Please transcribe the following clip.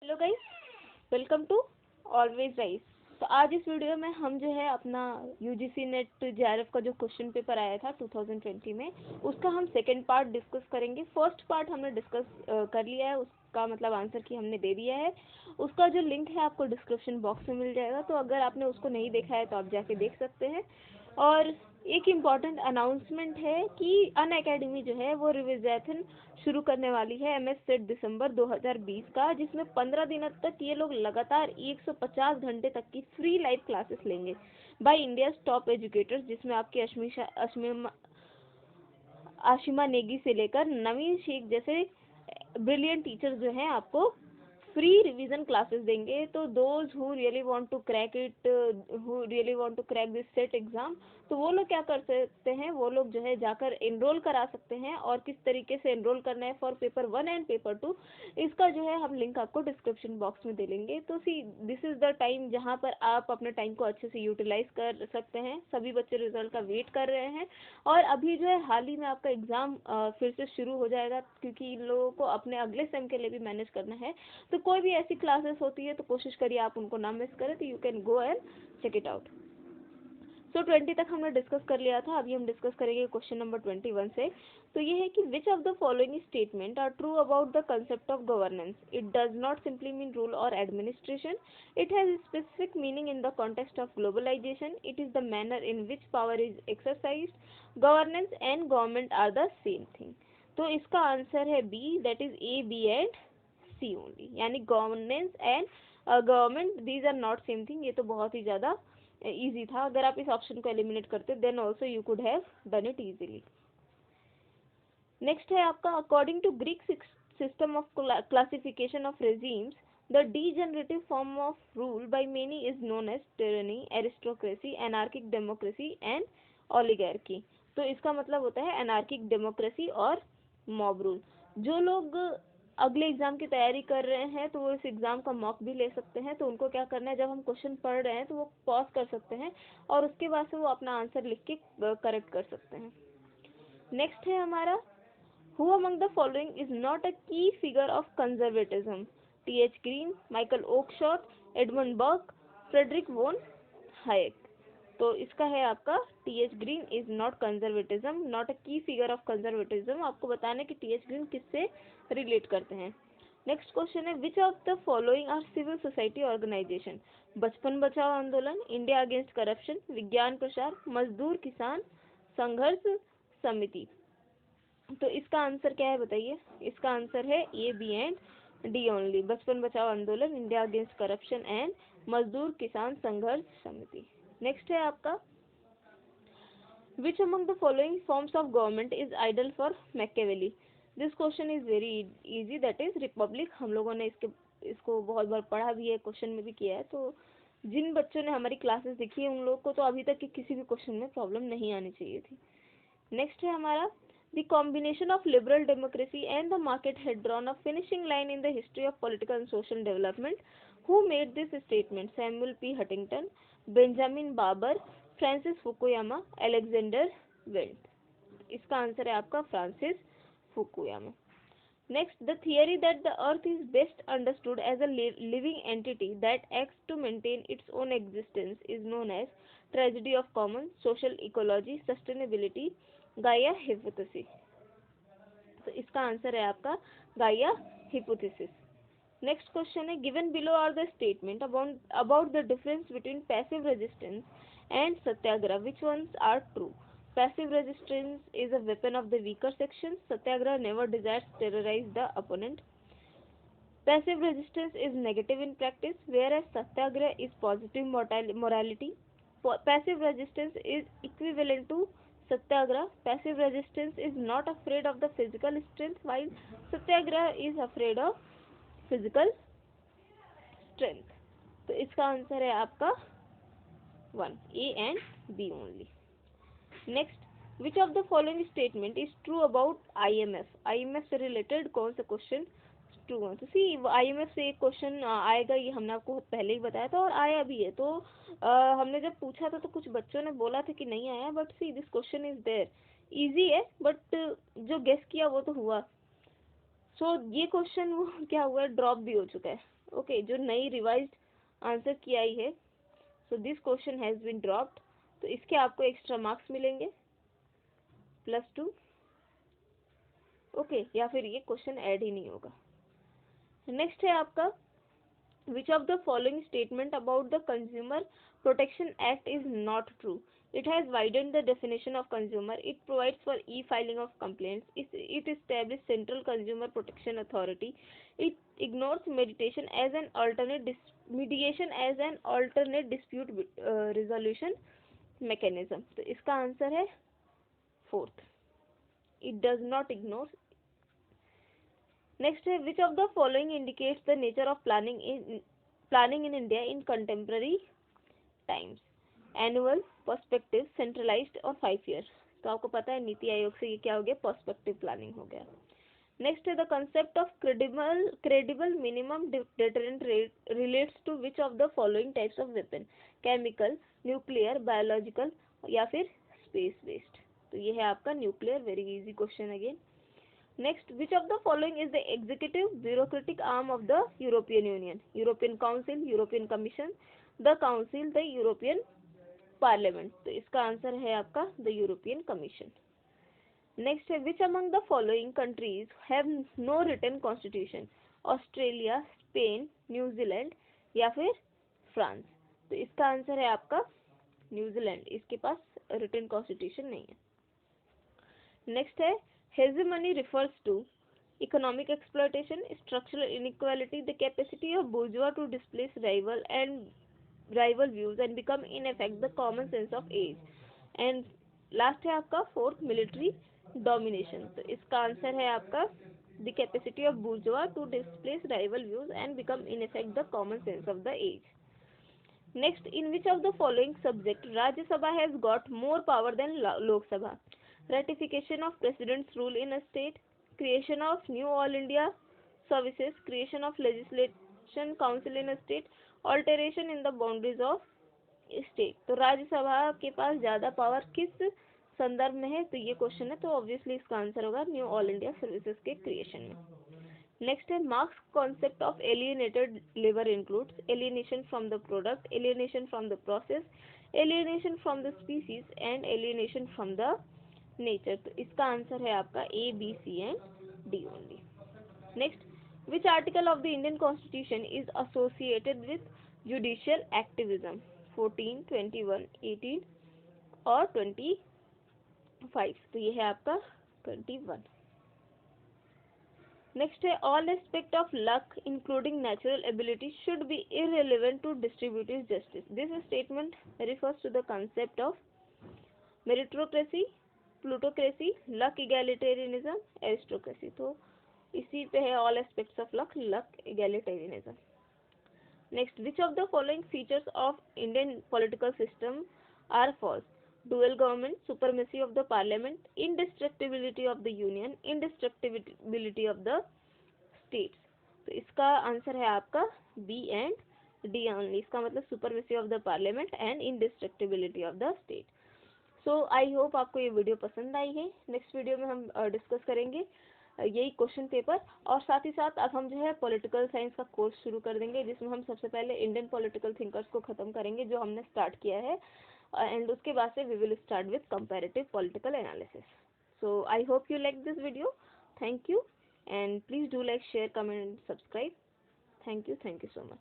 Hello guys, welcome to always rise. तो आज इस वीडियो में हम जो है अपना यूजीसी नेट जेआरएफ का जो क्वेश्चन पेपर आया था 2020 में, उसका हम सेकंड पार्ट डिस्कस करेंगे। फर्स्ट पार्ट हमने डिस्कस कर लिया है, उसका मतलब आंसर की हमने दे दिया है। उसका जो लिंक है आपको डिस्क्रिप्शन बॉक्स में मिल जाएगा, तो अगर आपने उसको नहीं देखा है तो आप जाके देख सकते हैं। और एक इम्पॉर्टेंट अनाउंसमेंट है कि अनअकैडमी जो है वो रिविजन शुरू करने वाली है एमएस सेट दिसंबर 2020 का, जिसमें 15 दिनों तक ये लोग लगातार 150 घंटे तक की फ्री लाइव क्लासेस लेंगे बाय इंडिया टॉप एजुकेटर्स, जिसमें आपके आशिमा नेगी से लेकर नवीन शेख जैसे ब्रिलियंट टीचर्स जो हैं आपको फ्री रिवीजन क्लासेस देंगे। तो those who really want to crack it, who really want to crack this SET exam, तो वो लोग क्या कर सकते हैं, वो लोग जो है जाकर एनरोल करा सकते हैं। और किस तरीके से एनरोल करना है फॉर पेपर 1 एंड पेपर 2, इसका जो है हम लिंक आपको डिस्क्रिप्शन बॉक्स में दे लेंगे। तो see this is the time जहाँ पर आप अपने टाइम को अच्छे से यूटिलाइज कर सकते हैं। सभी बच्चे रिजल्ट का वेट कर रहे हैं और अभी जो है हाल ही में आपका एग्जाम फिर से शुरू हो जाएगा, क्योंकि इन लोगों को अपने अगले सेम के लिए भी मैनेज करना है। तो कोई भी ऐसी क्लासेस होती है तो कोशिश करिए आप उनको ना मिस करें, तो you can go and check it out. So 20 तक हमने डिस्कस कर लिया था, अभी हम डिस्कस करेंगे क्वेश्चन नंबर 21 से। तो ये है कि which of the following statement are true about the concept of governance. It does not simply mean rule और administration, it has specific meaning in the context of globalisation, it is the manner in which power is exercised, governance and government are the same thing. तो इसका answer है B, that is A, B and C only, यानी governance and government these are not same thing. ये तो बहुत ही ज्यादा easy था, अगर आप इस ऑप्शन को एलिमिनेट करते then also you could have done it easily. Next है आपका, according to Greek system of classification of regimes, the degenerative form of rule by many is known as tyranny, aristocracy, anarchic democracy and oligarchy. तो इसका मतलब होता है anarchic democracy और mob rule. जो लोग अगले एग्जाम की तैयारी कर रहे हैं तो वो इस एग्जाम का मॉक भी ले सकते हैं। तो उनको क्या करना है, जब हम क्वेश्चन पढ़ रहे हैं तो वो पॉज कर सकते हैं और उसके बाद से वो अपना आंसर लिख के करेक्ट कर सकते हैं। नेक्स्ट है हमारा, who among the following is not a key figure of conservatism. T H. Green, Michael Oakeshott, Edmund Burke, Friedrich von Hayek. तो इसका है आपका T H. Green is not conservatism, not a key figure of conservatism. आपको बताना है कि TH. Green किससे relate करते हैं। नेक्स्ट क्वेश्चन है, which of the following are civil society organisation. Bachpan Bachao आंदोलन, इंडिया अगेंस्ट करप्शन, विज्ञान प्रसार, मजदूर किसान संघर्ष समिति। तो इसका आंसर क्या है बताइए। इसका आंसर है ए, बी एंड डी ओनली, बचपन बचाओ आंदोलन, इंडिया अगेंस्ट करप्शन एंड मजदूर किसान संघर्ष समिति। नेक्स्ट है आपका, which among the following forms of government is ideal for Machiavelli। this question is very easy, that is republic। हम लोगों ने इसको बहुत बार पढ़ा भी है, क्वेश्चन में भी किया है। तो जिन बच्चों ने हमारी क्लासेस देखी है उन लोगों को तो अभी तक के किसी भी क्वेश्चन में प्रॉब्लम नहीं आनी चाहिए थी। नेक्स्ट है हमारा, the combination of liberal democracy and the market had drawn a finishing line in the history of political and social development. Who made this statement? Samuel P. Huntington, Benjamin Barber, Francis Fukuyama, Alexander Wendt. इसका answer है आपका Francis Fukuyama. Next, the theory that the earth is best understood as a living entity that acts to maintain its own existence is known as tragedy of common, social ecology, sustainability, Gaia hypothesis. तो इसका answer है आपका Gaia hypothesis. Next question है, given below are the statement about the difference between passive resistance and satyagraha, which ones are true? Passive resistance is a weapon of the weaker section. Satyagraha never desires to terrorize the opponent. Passive resistance is negative in practice, whereas satyagraha is positive morality. Passive resistance is equivalent to satyagraha. Passive resistance is not afraid of the physical strength, while satyagraha is afraid of physical strength. तो इसका answer है आपका 1, A and B only. Next, which of the following statement is true about IMF? IMF से related कौन सा question true है? तो सी IMF से एक क्वेश्चन आएगा, ये हमने आपको पहले ही बताया था और आया भी है। तो हमने जब पूछा था तो कुछ बच्चों ने बोला था कि नहीं आया, but see this question is there, easy है बट जो गेस किया वो तो हुआ। सो ये क्वेश्चन वो क्या हुआ है, ड्रॉप भी हो चुका है। ओके, जो नई रिवाइज्ड आंसर की आई है, so this question has been dropped, तो इसके आपको एक्स्ट्रा मार्क्स मिलेंगे +2। ओके, या फिर ये क्वेश्चन ऐड ही नहीं होगा। नेक्स्ट है आपका, which of the following statement about the Consumer Protection Act is not true? It has widened the definition of consumer. It provides for e-filing of complaints. It established Central Consumer Protection Authority. It ignores mediation as an alternate dispute resolution mechanism. तो इसका answer है fourth, it does not ignore। Next है, which of the following indicates the nature of planning in India in contemporary times? Annual, perspective, centralised और 5 year. तो आपको पता है नीति आयोग से ये क्या हो गया, पर्सपेक्टिव प्लानिंग हो गया। नेक्स्ट है, the concept of credible minimum deterrent relates to which of the following types of weapon? Chemical, nuclear, biological या फिर स्पेस बेस्ड? तो ये है आपका nuclear, very easy question again. Next, which of the following is the executive bureaucratic arm of the European Union? European Council, European Commission, the Council, the European Parliament? तो इसका answer है आपका the European Commission। Next है, which among the following countries have no written constitution? Australia, Spain, New Zealand या फिर France? तो इसका answer है आपका न्यूजीलैंड, इसके पास रिटन कॉन्स्टिट्यूशन नहीं है। नेक्स्ट है, hegemony refers to economic exploitation, structural inequality, the capacity of bourgeois to displace rival views and become in effect the common sense of age। And last है आपका fourth, military domination. तो इसका answer है आपका the capacity of bourgeois to displace rival views and become in effect the common sense of the age। Next, in which of the following subject Rajya Sabha has got more power than Lok Sabha? Ratification of President's rule in a state, creation of new All India services, creation of legislation council in a state, alteration in the boundaries of state। तो राज्यसभा के पास ज्यादा power किस संदर्भ में है? तो ये question है, तो ऑब्वियसली इसका आंसर होगा न्यू ऑल इंडिया सर्विसेज के क्रिएशन में। नेक्स्ट है, Marx concept of alienated labour includes alienation from the product, alienation from the process, alienation from the species and alienation from the nature. तो इसका answer है आपका A, B, C and D only. Next, which article of the Indian constitution is associated with judicial activism? 14, 21, 18 और 25। तो ये है आपका 21। Next है, all aspect of luck including natural ability should be irrelevant to distributive justice. This statement refers to the concept of meritocracy, plutocracy, luck egalitarianism, aristocracy. तो इसी पे है all aspects of luck, luck egalitarianism. Next, which of the following features of Indian political system are false? Dual government, supremacy of the parliament, indestructibility of the union, indestructibility of the states. तो इसका answer है आपका B and D only. इसका मतलब supremacy of the parliament and indestructibility of the state. So I hope आपको ये video पसंद आई है। नेक्स्ट वीडियो में हम डिस्कस करेंगे यही क्वेश्चन पेपर, और साथ ही साथ अब हम जो है पॉलिटिकल साइंस का कोर्स शुरू कर देंगे, जिसमें हम सबसे पहले इंडियन पॉलिटिकल थिंकर्स को ख़त्म करेंगे जो हमने स्टार्ट किया है, एंड उसके बाद से we will start with comparative political analysis. So I hope you like this video. Thank you, and please do like, share, comment, subscribe. Thank you so much.